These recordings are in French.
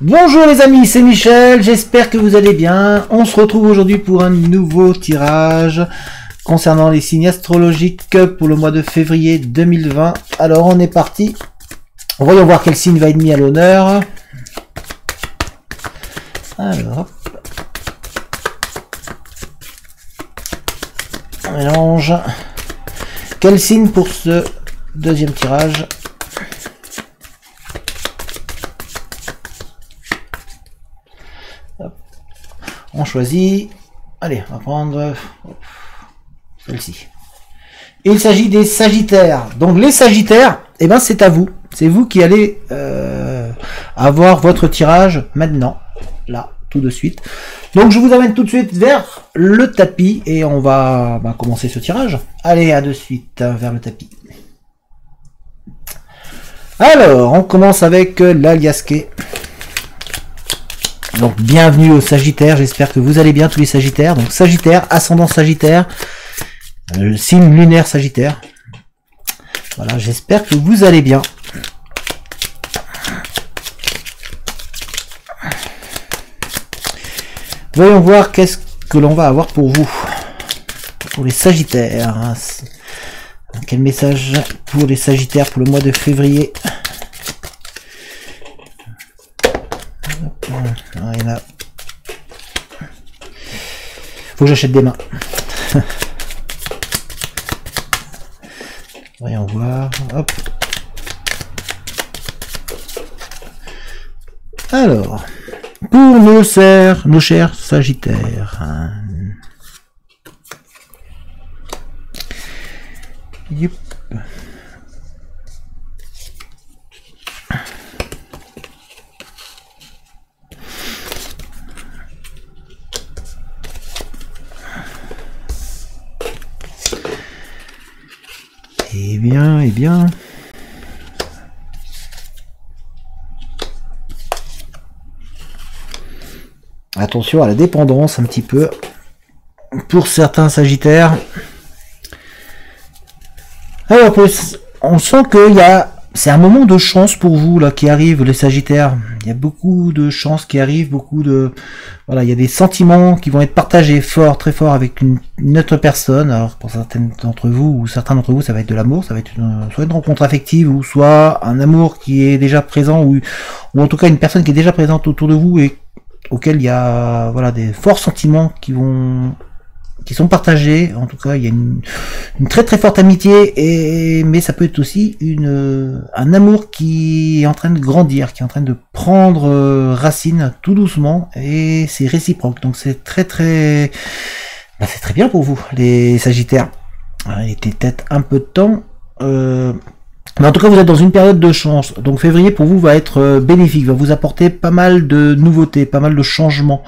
Bonjour les amis, c'est Michel, j'espère que vous allez bien. On se retrouve aujourd'hui pour un nouveau tirage concernant les signes astrologiques pour le mois de février 2020. Alors on est parti. Voyons voir quel signe va être mis à l'honneur. Alors, hop. On mélange. Quel signe pour ce deuxième tirage? On choisit. Allez, on va prendre celle-ci. Il s'agit des Sagittaires. Donc les Sagittaires, eh ben c'est à vous. C'est vous qui allez avoir votre tirage maintenant, là, tout de suite. Donc je vous amène tout de suite vers le tapis et on va commencer ce tirage. Allez, à de suite vers le tapis. Alors, on commence avec l'Aliasqué. Donc bienvenue aux Sagittaires, j'espère que vous allez bien tous les Sagittaires. Donc Sagittaire, ascendant Sagittaire, le signe lunaire Sagittaire. Voilà, j'espère que vous allez bien. Voyons voir qu'est-ce que l'on va avoir pour vous, pour les Sagittaires. Quel message pour les Sagittaires pour le mois de février? Il y en a. Faut que j'achète des mains. Voyons voir. Hop. Alors, pour nos chers Sagittaires. Yep. Eh bien. Attention à la dépendance un petit peu pour certains Sagittaires. Alors, on sent qu'il y a, c'est un moment de chance pour vous là qui arrive, les Sagittaires. Il y a beaucoup de chance qui arrive, beaucoup de, voilà, il y a des sentiments qui vont être partagés fort, très fort avec une autre personne. Alors pour certaines d'entre vous ou certains d'entre vous, ça va être de l'amour, ça va être soit une rencontre affective ou soit un amour qui est déjà présent ou en tout cas une personne qui est déjà présente autour de vous et auquel il y a voilà des forts sentiments qui sont partagés. En tout cas, il y a une très très forte amitié, mais ça peut être aussi un amour qui est en train de grandir, qui est en train de prendre racine tout doucement, et c'est réciproque. Donc c'est très très, c'est très bien pour vous, les Sagittaires. Il était peut-être un peu de temps. Mais en tout cas, vous êtes dans une période de chance. Donc février pour vous va être bénéfique, va vous apporter pas mal de nouveautés, pas mal de changements.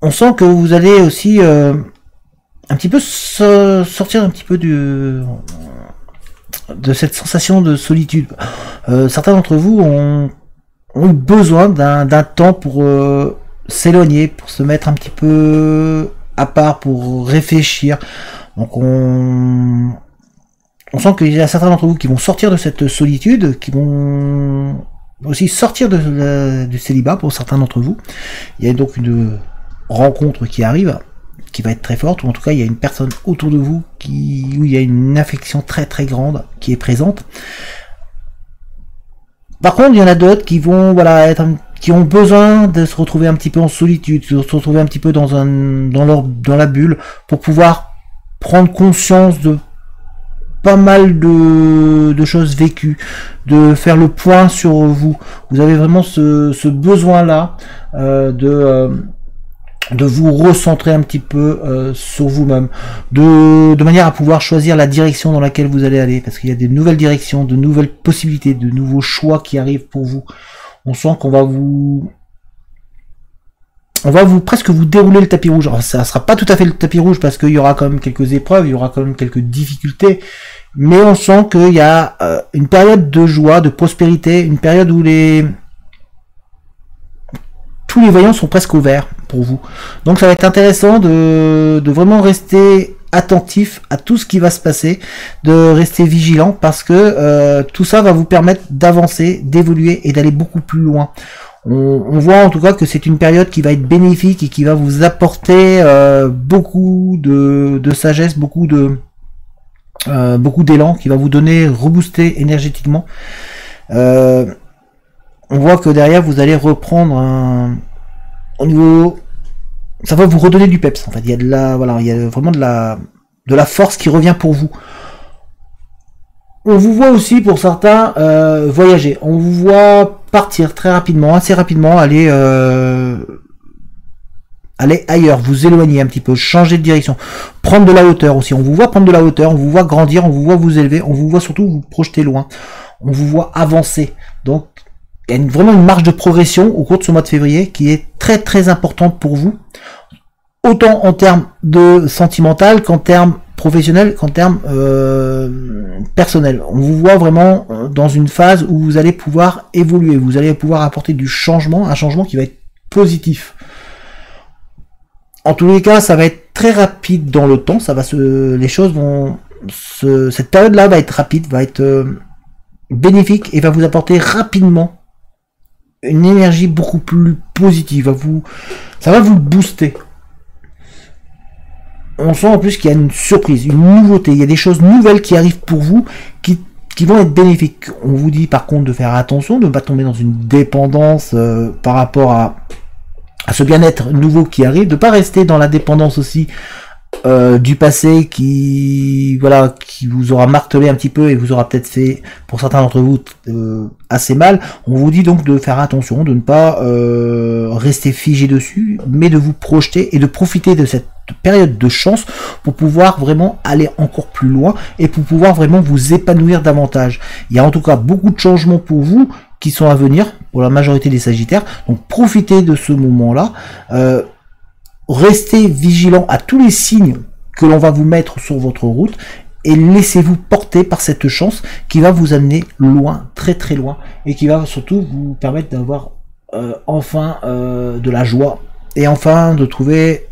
On sent que vous allez aussi un petit peu sortir un petit peu de cette sensation de solitude. Certains d'entre vous ont eu besoin d'un temps pour s'éloigner, pour se mettre un petit peu à part, pour réfléchir. Donc on sent qu'il y a certains d'entre vous qui vont sortir de cette solitude, qui vont aussi sortir du célibat pour certains d'entre vous. Il y a donc une rencontre qui arrive, qui va être très forte, ou en tout cas il y a une personne autour de vous où il y a une affection très très grande qui est présente. Par contre, il y en a d'autres qui vont qui ont besoin de se retrouver un petit peu en solitude, de se retrouver un petit peu dans la bulle pour pouvoir prendre conscience de pas mal de choses vécues, de faire le point sur vous. Vous avez vraiment ce besoin-là de vous recentrer un petit peu sur vous-même, de manière à pouvoir choisir la direction dans laquelle vous allez aller, parce qu'il y a des nouvelles directions, de nouvelles possibilités, de nouveaux choix qui arrivent pour vous. On sent qu'on va vous presque vous dérouler le tapis rouge. Alors, ça sera pas tout à fait le tapis rouge parce qu'il y aura quand même quelques épreuves, il y aura quand même quelques difficultés, mais on sent qu'il y a une période de joie, de prospérité, une période où tous les voyants sont presque ouverts pour vous. Donc ça va être intéressant de vraiment rester attentif à tout ce qui va se passer, de rester vigilant, parce que tout ça va vous permettre d'avancer, d'évoluer et d'aller beaucoup plus loin. On voit en tout cas que c'est une période qui va être bénéfique et qui va vous apporter beaucoup de sagesse, beaucoup d'élan, qui va vous donner, rebooster énergétiquement. On voit que derrière vous allez reprendre au niveau, ça va vous redonner du peps en fait. Il y a il y a vraiment de la force qui revient pour vous. On vous voit aussi pour certains voyager. On vous voit partir très rapidement, assez rapidement, aller ailleurs, vous éloigner un petit peu, changer de direction, prendre de la hauteur aussi. On vous voit prendre de la hauteur, on vous voit grandir, on vous voit vous élever, on vous voit surtout vous projeter loin, on vous voit avancer. Donc il y a vraiment une marge de progression au cours de ce mois de février qui est très très importante pour vous, autant en termes de sentimental qu'en termes professionnel, qu'en termes personnels. On vous voit vraiment dans une phase où vous allez pouvoir évoluer, vous allez pouvoir apporter du changement, un changement qui va être positif. En tous les cas, ça va être très rapide dans le temps, les choses vont cette période-là va être rapide, va être bénéfique et va vous apporter rapidement une énergie beaucoup plus positive, ça va vous booster. On sent en plus qu'il y a une surprise, une nouveauté, il y a des choses nouvelles qui arrivent pour vous qui vont être bénéfiques. On vous dit par contre de faire attention, de ne pas tomber dans une dépendance par rapport à ce bien-être nouveau qui arrive, de ne pas rester dans la dépendance aussi du passé qui vous aura martelé un petit peu et vous aura peut-être fait, pour certains d'entre vous, assez mal. On vous dit donc de faire attention, de ne pas rester figé dessus, mais de vous projeter et de profiter de cette période de chance pour pouvoir vraiment aller encore plus loin et pour pouvoir vraiment vous épanouir davantage. Il y a en tout cas beaucoup de changements pour vous qui sont à venir pour la majorité des Sagittaires, donc profitez de ce moment-là. Restez vigilant à tous les signes que l'on va vous mettre sur votre route et laissez-vous porter par cette chance qui va vous amener loin, très très loin, et qui va surtout vous permettre d'avoir enfin de la joie et enfin de trouver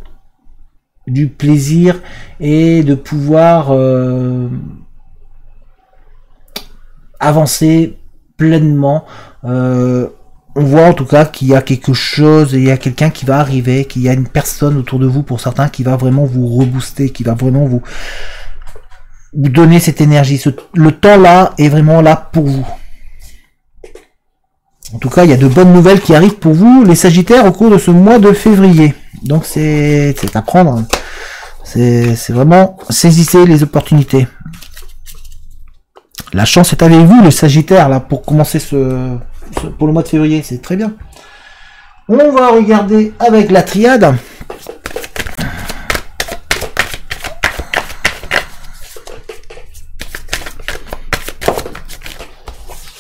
du plaisir et de pouvoir avancer pleinement. On voit en tout cas qu'il y a quelque chose, il y a quelqu'un qui va arriver, qu'il y a une personne autour de vous pour certains qui va vraiment vous rebooster, qui va vraiment vous donner cette énergie. Le temps là est vraiment là pour vous. En tout cas, il y a de bonnes nouvelles qui arrivent pour vous, les Sagittaires, au cours de ce mois de février. Donc c'est à prendre. C'est vraiment, saisissez les opportunités. La chance est avec vous, les Sagittaires, là, pour commencer pour le mois de février, c'est très bien. On va regarder avec la triade.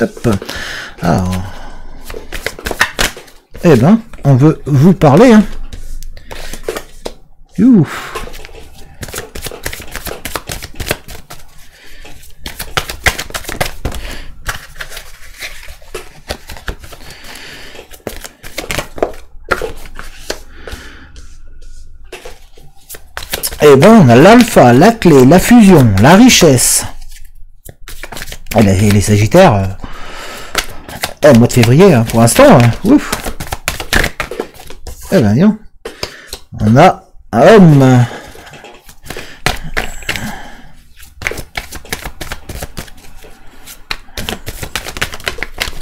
Hop. Alors, eh ben, on veut vous parler. Hein. Ouf. Eh ben, on a l'alpha, la clé, la fusion, la richesse. Et les Sagittaires, mois de février, hein, pour l'instant, ouf. Eh ben, disons, on a un homme.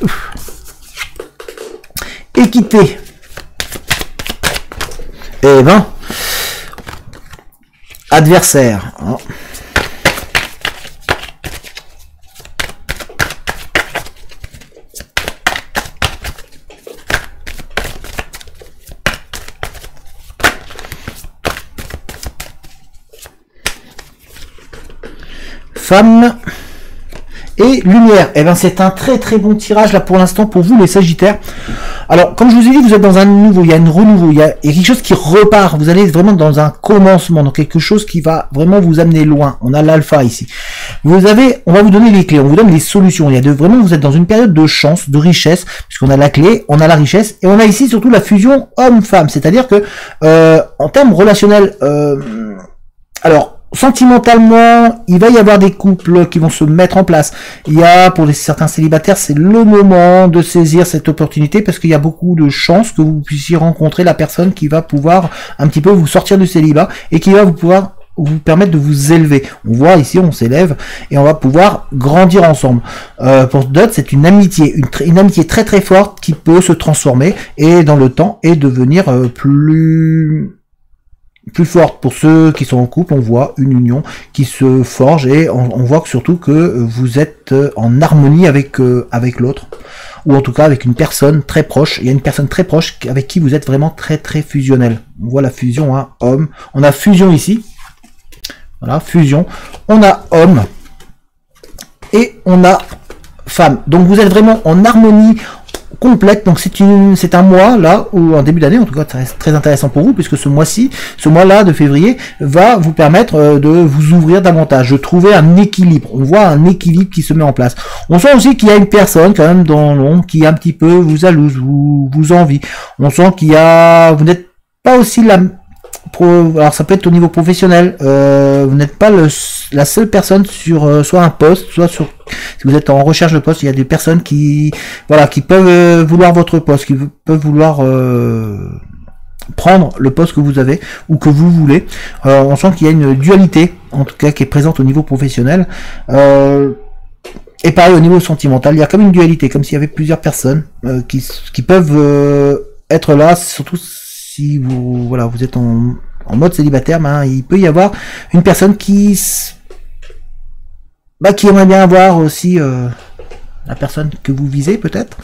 Ouf. Équité. Eh ben, adversaire. Oh. Femme et lumière. Et ben c'est un très très bon tirage là pour l'instant pour vous les Sagittaires. Alors comme je vous ai dit, vous êtes dans un nouveau, il y a une renouveau, il y a quelque chose qui repart, vous allez vraiment dans un commencement, dans quelque chose qui va vraiment vous amener loin. On a l'alpha ici. On va vous donner les clés, on vous donne les solutions. Il y a vraiment, vous êtes dans une période de chance, de richesse, puisqu'on a la clé, on a la richesse, et on a ici surtout la fusion homme-femme. C'est-à-dire que en termes relationnels, alors sentimentalement, il va y avoir des couples qui vont se mettre en place. Il y a, pour certains célibataires, c'est le moment de saisir cette opportunité parce qu'il y a beaucoup de chances que vous puissiez rencontrer la personne qui va pouvoir un petit peu vous sortir du célibat et qui va vous permettre de vous élever. On voit ici, on s'élève et on va pouvoir grandir ensemble. Pour d'autres, c'est une amitié, une amitié très très forte qui peut se transformer et dans le temps et devenir plus forte. Pour ceux qui sont en couple, on voit une union qui se forge et on voit surtout que vous êtes en harmonie avec l'autre, ou en tout cas avec une personne très proche. Il y a une personne très proche avec qui vous êtes vraiment très très fusionnel. On voit la fusion, hein, homme. On a fusion ici. Voilà, fusion. On a homme et on a femme. Donc vous êtes vraiment en harmonie complète. Donc c'est un mois là, ou en début d'année, en tout cas très intéressant pour vous, puisque ce mois-là de février va vous permettre de vous ouvrir davantage, de trouver un équilibre. On voit un équilibre qui se met en place. On sent aussi qu'il y a une personne quand même dans l'ombre qui un petit peu vous jalouse, vous envie. On sent qu'il y a, vous n'êtes pas aussi alors ça peut être au niveau professionnel, vous n'êtes pas la seule personne sur soit un poste, soit sur, si vous êtes en recherche de poste, il y a des personnes qui peuvent vouloir votre poste, qui peuvent vouloir prendre le poste que vous avez ou que vous voulez. On sent qu'il y a une dualité, en tout cas qui est présente au niveau professionnel. Et pareil au niveau sentimental, il y a comme une dualité, comme s'il y avait plusieurs personnes qui peuvent être là, surtout si vous êtes en mode célibataire, il peut y avoir une personne qui aimerait bien avoir aussi la personne que vous visez peut-être.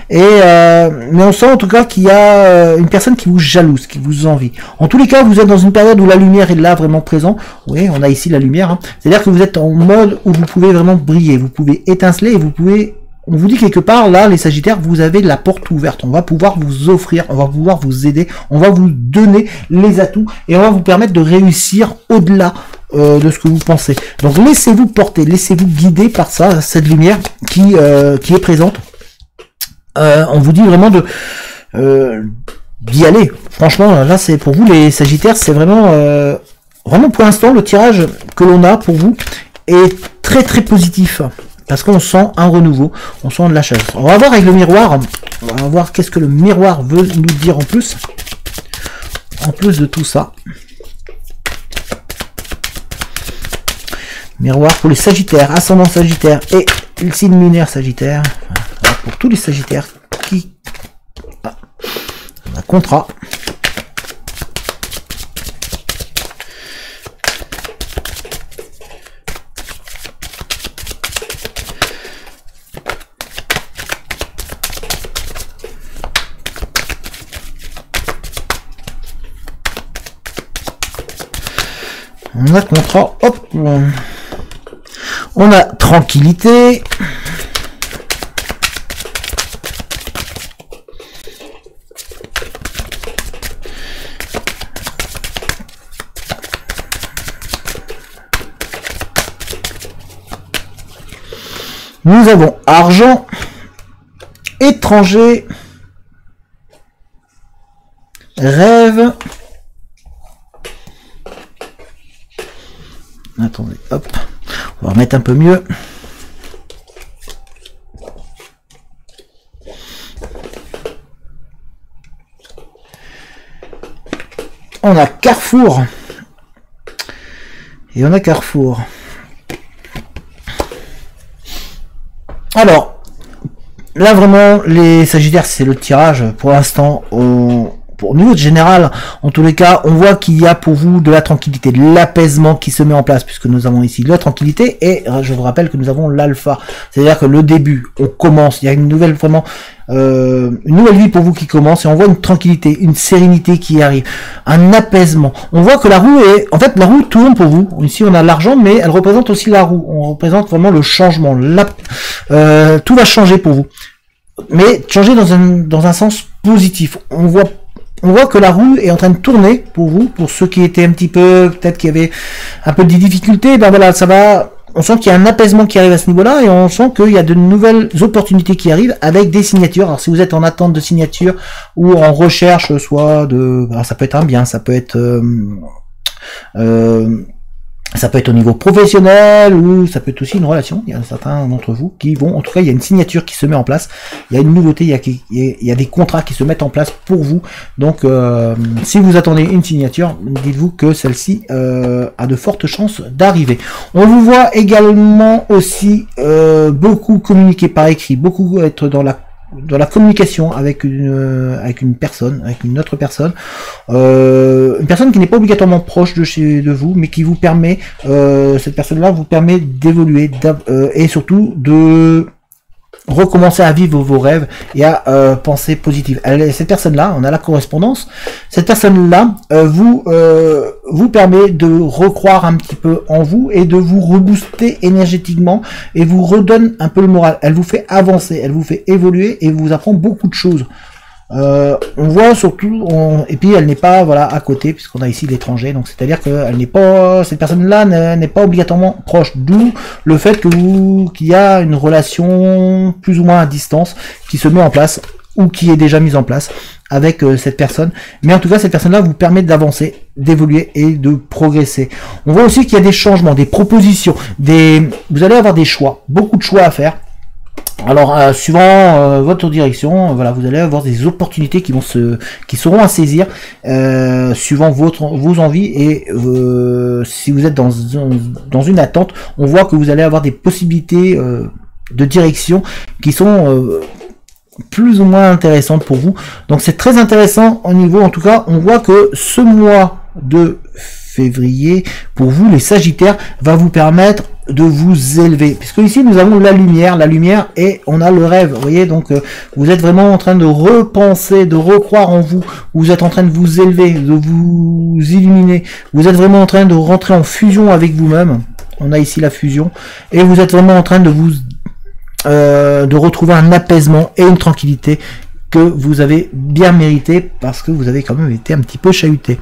Mais on sent en tout cas qu'il y a une personne qui vous jalouse, qui vous envie. En tous les cas, vous êtes dans une période où la lumière est là vraiment présent. Oui, on a ici la lumière. Hein. C'est-à-dire que vous êtes en mode où vous pouvez vraiment briller, vous pouvez étinceler et vous pouvez... On vous dit quelque part, là, les Sagittaires, vous avez la porte ouverte. On va pouvoir vous offrir, on va pouvoir vous aider, on va vous donner les atouts et on va vous permettre de réussir au-delà de ce que vous pensez. Donc laissez-vous porter, laissez-vous guider par ça, cette lumière qui est présente. On vous dit vraiment d'y aller. Franchement, là, c'est pour vous, les Sagittaires, c'est vraiment pour l'instant, le tirage que l'on a pour vous est très très positif. Parce qu'on sent un renouveau, on sent de la chasse. On va voir avec le miroir, on va voir qu'est-ce que le miroir veut nous dire en plus de tout ça. Miroir pour les Sagittaires, ascendant Sagittaire et le signe lunaire Sagittaire. Voilà, pour tous les Sagittaires qui... un contrat. On a contrat, hop, on a tranquillité, nous avons argent, étranger, rêve. Attendez, hop, on va remettre un peu mieux. On a Carrefour. Et on a Carrefour. Alors, là vraiment, les Sagittaires, c'est le tirage pour l'instant au niveau général, en tous les cas, on voit qu'il y a pour vous de la tranquillité, de l'apaisement qui se met en place, puisque nous avons ici la tranquillité, et je vous rappelle que nous avons l'alpha, c'est-à-dire que le début, on commence, il y a une nouvelle vie pour vous qui commence, et on voit une tranquillité, une sérénité qui arrive, un apaisement. On voit que la roue tourne pour vous. Ici, on a l'argent, mais elle représente aussi la roue. On représente vraiment le changement. Tout va changer pour vous, mais changer dans un sens positif. On voit que la roue est en train de tourner pour vous, pour ceux qui étaient un petit peu, peut-être qui avaient un peu de difficultés, on sent qu'il y a un apaisement qui arrive à ce niveau-là, et on sent qu'il y a de nouvelles opportunités qui arrivent avec des signatures. Alors si vous êtes en attente de signature ou en recherche, alors ça peut être un bien, ça peut être Ça peut être au niveau professionnel ou ça peut être aussi une relation. Il y a certains d'entre vous qui vont, en tout cas, il y a une signature qui se met en place. Il y a une nouveauté, il y a des contrats qui se mettent en place pour vous. Donc, si vous attendez une signature, dites-vous que celle-ci a de fortes chances d'arriver. On vous voit également aussi beaucoup communiquer par écrit, beaucoup être dans la communication avec une personne, avec une autre personne, une personne qui n'est pas obligatoirement proche de vous, mais qui vous permet, cette personne-là vous permet d'évoluer et surtout de recommencer à vivre vos rêves et à penser positive. Cette personne-là, on a la correspondance. Cette personne-là vous permet de recroire un petit peu en vous et de vous rebooster énergétiquement et vous redonne un peu le moral. Elle vous fait avancer, elle vous fait évoluer et vous apprend beaucoup de choses. On voit surtout, et puis elle n'est pas voilà à côté puisqu'on a ici l'étranger, donc c'est-à-dire que elle n'est pas, cette personne-là n'est pas obligatoirement proche, d'où le fait qu'il y a une relation plus ou moins à distance qui se met en place ou qui est déjà mise en place avec cette personne. Mais en tout cas, cette personne-là vous permet d'avancer, d'évoluer et de progresser. On voit aussi qu'il y a des changements, des propositions, vous allez avoir des choix, beaucoup de choix à faire. Alors, suivant votre direction, voilà, vous allez avoir des opportunités qui seront à saisir, suivant vos envies et si vous êtes dans une attente, on voit que vous allez avoir des possibilités de direction qui sont plus ou moins intéressantes pour vous. Donc, c'est très intéressant au niveau, en tout cas, on voit que ce mois de février, pour vous, les Sagittaires, va vous permettre de vous élever, puisque ici nous avons la lumière et on a le rêve, vous voyez, donc vous êtes vraiment en train de repenser, de recroire en vous, vous êtes en train de vous élever, de vous illuminer, vous êtes vraiment en train de rentrer en fusion avec vous-même, on a ici la fusion, et vous êtes vraiment en train de vous de retrouver un apaisement et une tranquillité que vous avez bien mérité parce que vous avez quand même été un petit peu chahuté.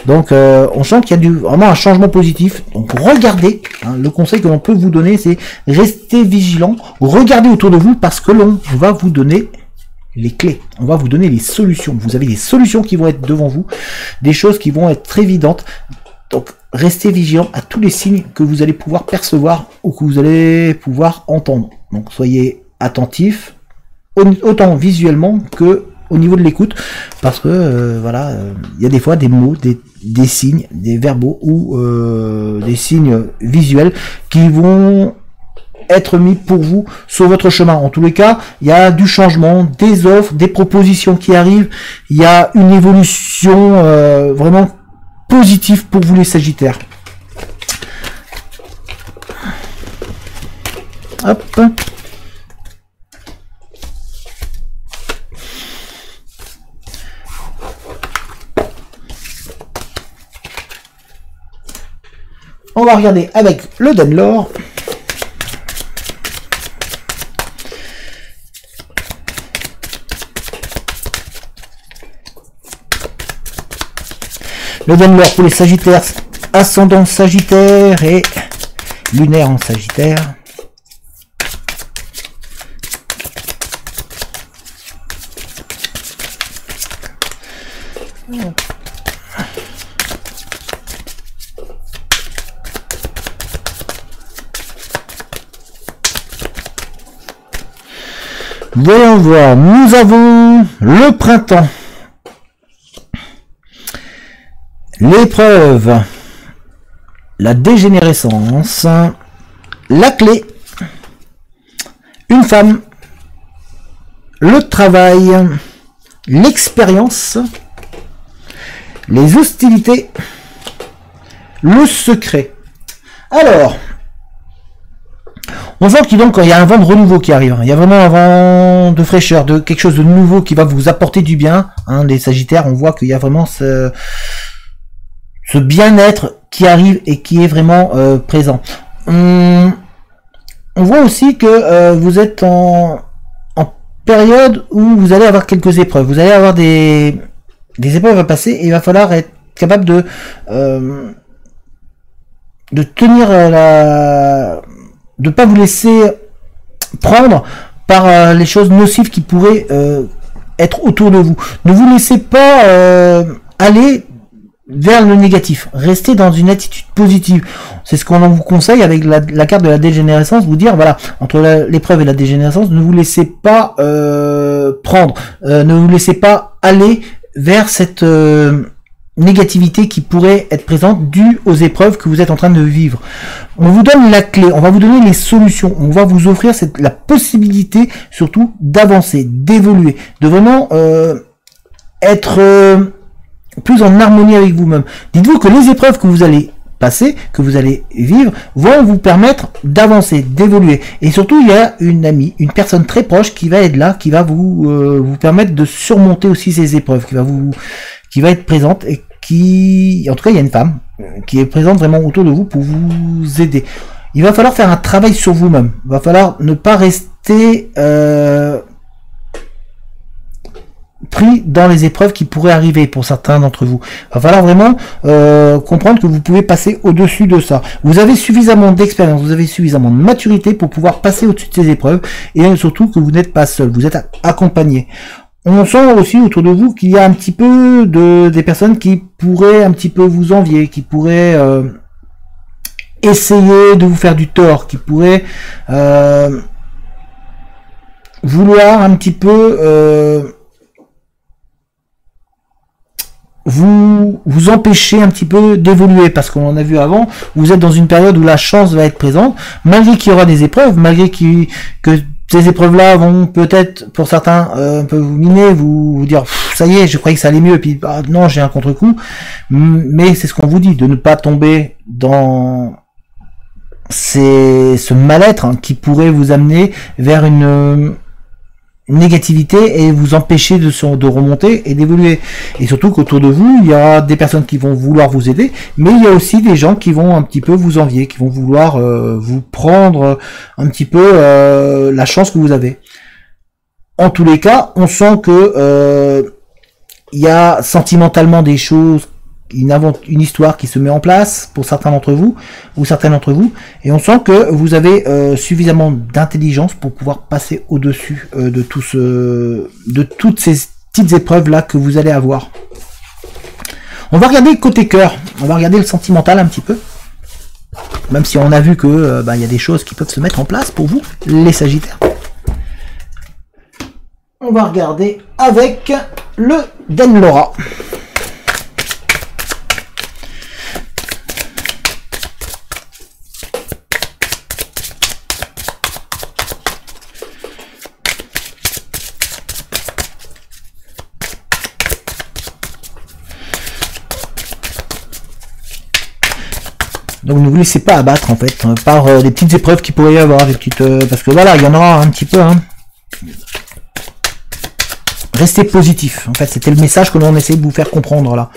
Donc on sent qu'il y a vraiment un changement positif. Donc regardez, hein, le conseil que l'on peut vous donner, c'est rester vigilant, regardez autour de vous parce que l'on va vous donner les clés, on va vous donner les solutions. Vous avez des solutions qui vont être devant vous, des choses qui vont être très évidentes. Donc restez vigilant à tous les signes que vous allez pouvoir percevoir ou que vous allez pouvoir entendre. Donc soyez attentifs, autant visuellement que au niveau de l'écoute, parce que voilà, il y a des fois des mots, des signes, des verbaux ou des signes visuels qui vont être mis pour vous sur votre chemin. En tous les cas, il y a du changement, des offres, des propositions qui arrivent, il y a une évolution vraiment positive pour vous les Sagittaires. Hop. On va regarder avec le Danelore. Le Danelore pour les Sagittaires, ascendant Sagittaire et lunaire en Sagittaire. Voyons voir, nous avons le printemps, l'épreuve, la dégénérescence, la clé, une femme, le travail, l'expérience, les hostilités, le secret. Alors, on voit qu'il y a un vent de renouveau qui arrive. Il y a vraiment un vent de fraîcheur, de quelque chose de nouveau qui va vous apporter du bien. Hein, les Sagittaires, on voit qu'il y a vraiment ce bien-être qui arrive et qui est vraiment présent. On voit aussi que vous êtes en période où vous allez avoir quelques épreuves. Vous allez avoir des épreuves à passer et il va falloir être capable de tenir de pas vous laisser prendre par les choses nocives qui pourraient être autour de vous. Ne vous laissez pas aller vers le négatif. Restez dans une attitude positive. C'est ce qu'on vous conseille avec la carte de la dégénérescence, vous dire, voilà, entre l'épreuve et la dégénérescence, ne vous laissez pas prendre, ne vous laissez pas aller vers cette négativité qui pourrait être présente due aux épreuves que vous êtes en train de vivre. On vous donne la clé, on va vous donner les solutions, on va vous offrir la possibilité surtout d'avancer, d'évoluer, de vraiment être plus en harmonie avec vous-même. Dites-vous que les épreuves que vous allez passer, que vous allez vivre, vont vous permettre d'avancer, d'évoluer. Et surtout, il y a une amie, une personne très proche qui va être là, qui va vous permettre de surmonter aussi ces épreuves, qui va être présente et en tout cas, il y a une femme qui est présente vraiment autour de vous pour vous aider. Il va falloir faire un travail sur vous-même. Il va falloir ne pas rester pris dans les épreuves qui pourraient arriver pour certains d'entre vous. Il va falloir vraiment comprendre que vous pouvez passer au-dessus de ça. Vous avez suffisamment d'expérience, vous avez suffisamment de maturité pour pouvoir passer au-dessus de ces épreuves et surtout que vous n'êtes pas seul, vous êtes accompagné. On sent aussi autour de vous qu'il y a un petit peu des personnes qui pourraient un petit peu vous envier, qui pourraient essayer de vous faire du tort, qui pourraient vouloir un petit peu vous empêcher un petit peu d'évoluer, parce qu'on en a vu avant, vous êtes dans une période où la chance va être présente, malgré qu'il y aura des épreuves, malgré que ces épreuves-là vont peut-être, pour certains, un peu vous miner, vous dire, ça y est, je croyais que ça allait mieux, et puis non, j'ai un contre-coup. Mais c'est ce qu'on vous dit, de ne pas tomber dans ce mal-être qui pourrait vous amener vers une négativité et vous empêcher de remonter et d'évoluer. Et surtout qu'autour de vous, il y a des personnes qui vont vouloir vous aider, mais il y a aussi des gens qui vont un petit peu vous envier, qui vont vouloir vous prendre un petit peu la chance que vous avez. En tous les cas, on sent que il y a sentimentalement des choses, une histoire qui se met en place pour certains d'entre vous ou certaines d'entre vous, et on sent que vous avez suffisamment d'intelligence pour pouvoir passer au-dessus de toutes ces petites épreuves là que vous allez avoir. On va regarder côté cœur, on va regarder le sentimental un petit peu, même si on a vu que il y a des choses qui peuvent se mettre en place pour vous, les Sagittaires. On va regarder avec le Denlora. Donc ne vous laissez pas abattre en fait par des petites épreuves qui pourraient y avoir, des petites parce que voilà, il y en aura un petit peu. Restez positif. En fait, c'était le message que l'on essaie de vous faire comprendre là.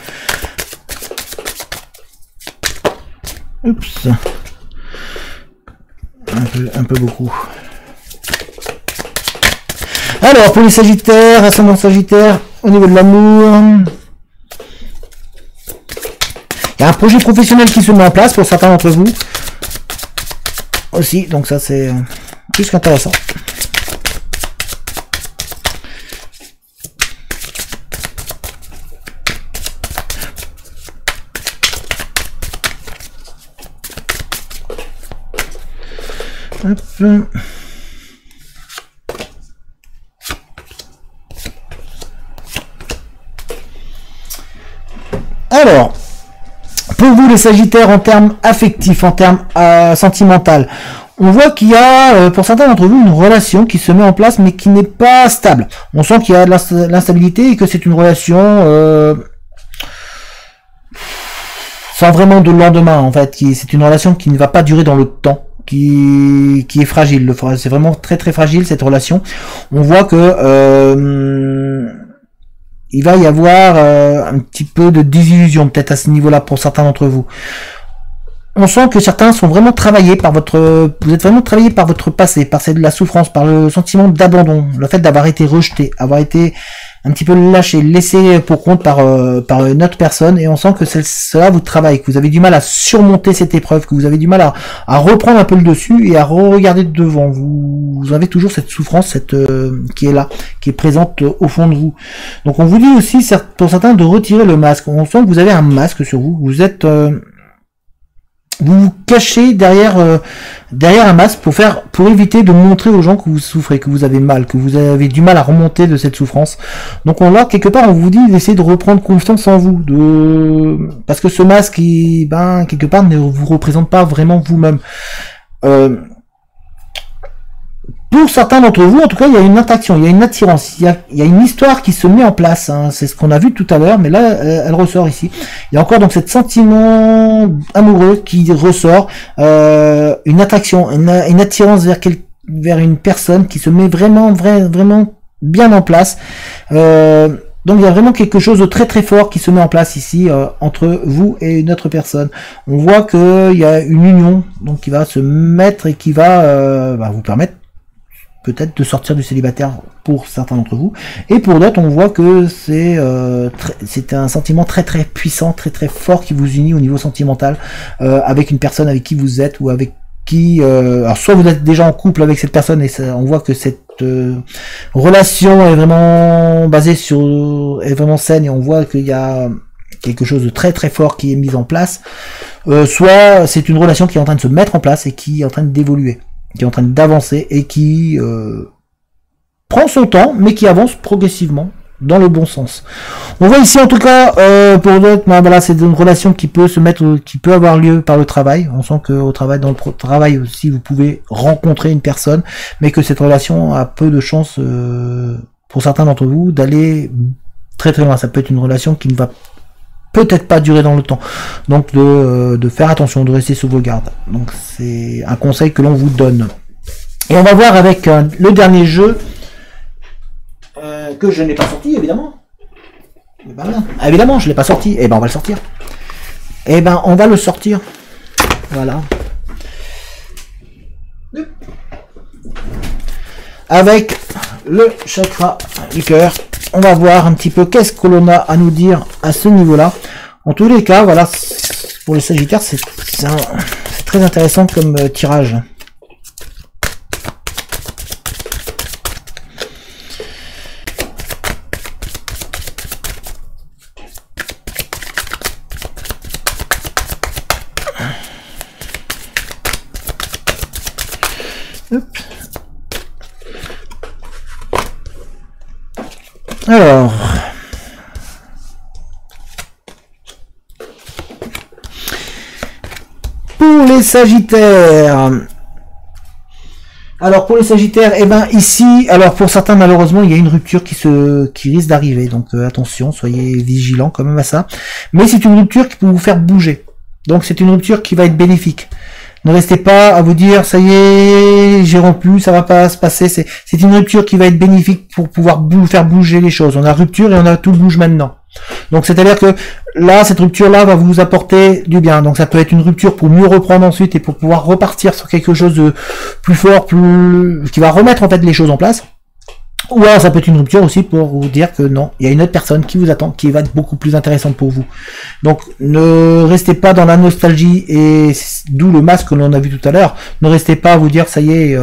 Oups. Un peu beaucoup. Alors pour les Sagittaires, ascendant Sagittaire, au niveau de l'amour. Il y a un projet professionnel qui se met en place pour certains d'entre vous aussi, donc ça c'est plus qu'intéressant. Hop. Alors, pour vous les Sagittaires, en termes affectifs, en termes sentimental, on voit qu'il y a, pour certains d'entre vous, une relation qui se met en place, mais qui n'est pas stable. On sent qu'il y a de l'instabilité et que c'est une relation sans vraiment de lendemain, en fait. C'est une relation qui ne va pas durer dans le temps, qui est fragile. C'est vraiment très très fragile cette relation. On voit que il va y avoir un petit peu de désillusion peut-être à ce niveau-là pour certains d'entre vous. on sent que certains sont vraiment travaillés par vous êtes vraiment travaillé par votre passé, par la souffrance, par le sentiment d'abandon, le fait d'avoir été rejeté, avoir été un petit peu lâché, laissé pour compte par une autre personne, et on sent que cela vous travaille, que vous avez du mal à surmonter cette épreuve, que vous avez du mal à reprendre un peu le dessus et à regarder devant. Vous avez toujours cette souffrance, qui est là, qui est présente au fond de vous. Donc on vous dit aussi, pour certains, de retirer le masque. On sent que vous avez un masque sur vous, vous êtes vous vous cachez derrière un masque pour éviter de montrer aux gens que vous souffrez, que vous avez mal, que vous avez du mal à remonter de cette souffrance. Donc quelque part on vous dit d'essayer de reprendre confiance en vous, parce que ce masque, quelque part ne vous représente pas vraiment vous-même. Pour certains d'entre vous, en tout cas, il y a une attraction, il y a une attirance, il y a une histoire qui se met en place. Hein. C'est ce qu'on a vu tout à l'heure, mais là, elle ressort ici. Il y a encore donc cet sentiment amoureux qui ressort, une attraction, une attirance vers une personne qui se met vraiment bien en place. Donc il y a vraiment quelque chose de très très fort qui se met en place ici entre vous et une autre personne. On voit qu'il y a une union donc qui va se mettre et qui va vous permettre peut-être de sortir du célibataire pour certains d'entre vous, et pour d'autres on voit que c'est un sentiment très très puissant, très très fort qui vous unit au niveau sentimental avec une personne avec qui vous êtes, ou avec qui alors soit vous êtes déjà en couple avec cette personne et on voit que cette relation est vraiment basée est vraiment saine, et on voit qu'il y a quelque chose de très très fort qui est mis en place, soit c'est une relation qui est en train de se mettre en place et qui est en train d'évoluer, qui est en train d'avancer et qui prend son temps, mais qui avance progressivement dans le bon sens. On voit ici en tout cas pour d'autres, voilà, c'est une relation qui peut avoir lieu par le travail. On sent que dans le travail aussi, vous pouvez rencontrer une personne, mais que cette relation a peu de chances pour certains d'entre vous d'aller très très loin. Ça peut être une relation qui ne va peut-être pas durer dans le temps, donc de faire attention, de rester sous vos gardes. Donc c'est un conseil que l'on vous donne. Et on va voir avec le dernier jeu que je n'ai pas sorti, évidemment. Et ben là, évidemment je l'ai pas sorti, et ben on va le sortir. Et ben on va le sortir, voilà, avec le chakra du cœur. On va voir un petit peu qu'est-ce que l'on a à nous dire à ce niveau-là. En tous les cas, voilà, pour les Sagittaires, c'est très intéressant comme tirage. Hop. Alors, pour les Sagittaires, eh ben ici, alors pour certains malheureusement il y a une rupture qui risque d'arriver, donc attention, soyez vigilants quand même à ça. Mais c'est une rupture qui peut vous faire bouger, donc c'est une rupture qui va être bénéfique. Ne restez pas à vous dire ça y est, j'ai rompu, ça va pas se passer. C'est une rupture qui va être bénéfique pour pouvoir faire bouger les choses. On a rupture et on a tout bouge maintenant. Donc c'est-à-dire que là, cette rupture-là va vous apporter du bien. Donc ça peut être une rupture pour mieux reprendre ensuite et pour pouvoir repartir sur quelque chose de plus fort, qui va remettre en fait les choses en place. Ou alors ça peut être une rupture aussi pour vous dire que non, il y a une autre personne qui vous attend, qui va être beaucoup plus intéressante pour vous. Donc ne restez pas dans la nostalgie, et d'où le masque que l'on a vu tout à l'heure. Ne restez pas à vous dire ça y est,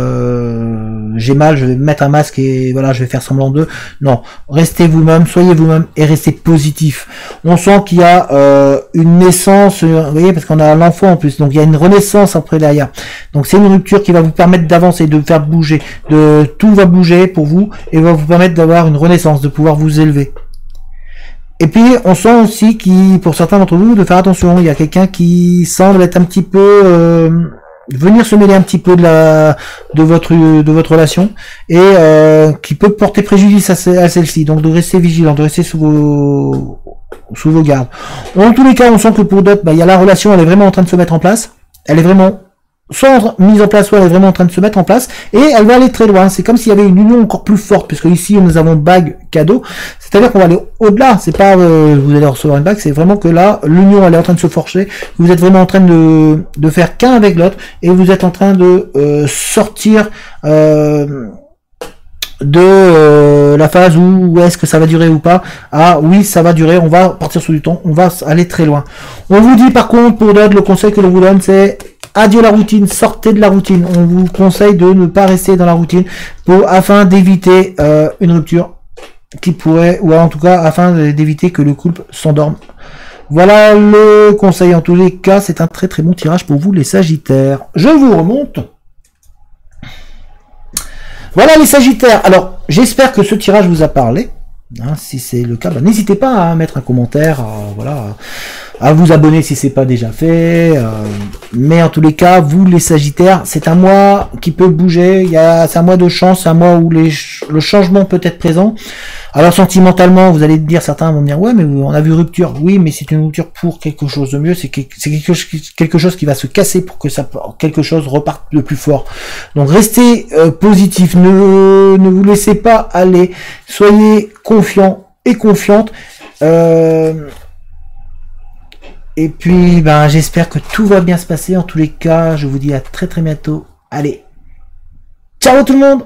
j'ai mal, je vais mettre un masque et voilà, je vais faire semblant d'eux. Non, restez vous-même, soyez vous-même et restez positif. On sent qu'il y a une naissance, vous voyez, parce qu'on a l'enfant en plus, donc il y a une renaissance après derrière. Donc c'est une rupture qui va vous permettre d'avancer, de faire bouger, tout va bouger pour vous et va vous permettre d'avoir une renaissance, de pouvoir vous élever. Et puis on sent aussi pour certains d'entre vous de faire attention. Il y a quelqu'un qui semble être un petit peu venir se mêler un petit peu de votre relation, et qui peut porter préjudice à celle-ci. Donc de rester vigilant, de rester sous vos gardes. En tous les cas, on sent que pour d'autres, il y a la relation, elle est vraiment en train de se mettre en place. Elle est vraiment soit mise en place, soit elle est vraiment en train de se mettre en place, et elle va aller très loin. C'est comme s'il y avait une union encore plus forte, puisque ici nous avons bague cadeau, c'est-à-dire qu'on va aller au-delà. C'est pas vous allez recevoir une bague, c'est vraiment que là l'union elle est en train de se forger. Vous êtes vraiment en train de faire qu'un avec l'autre, et vous êtes en train de sortir de la phase où est-ce que ça va durer ou pas. Ah oui, ça va durer, on va partir sur du temps, on va aller très loin. On vous dit par contre, pour d'autres, le conseil que l'on vous donne, c'est adieu la routine, sortez de la routine. On vous conseille de ne pas rester dans la routine afin d'éviter une rupture qui pourrait, ou en tout cas afin d'éviter que le couple s'endorme. Voilà le conseil. En tous les cas, c'est un très très bon tirage pour vous les Sagittaires. Je vous remonte. Voilà les Sagittaires. Alors, j'espère que ce tirage vous a parlé. Hein, si c'est le cas, n'hésitez pas à mettre un commentaire, voilà, à vous abonner si c'est pas déjà fait. Mais en tous les cas, vous les Sagittaires, c'est un mois qui peut bouger. C'est un mois de chance, c'est un mois où le changement peut être présent. Alors sentimentalement, vous allez dire, certains vont me dire, ouais, mais on a vu rupture. Oui, mais c'est une rupture pour quelque chose de mieux. C'est quelque chose qui va se casser pour que quelque chose reparte de plus fort. Donc restez positif, ne vous laissez pas aller. Soyez confiants et confiantes. Et puis, j'espère que tout va bien se passer. En tous les cas, je vous dis à très très bientôt. Allez, ciao tout le monde!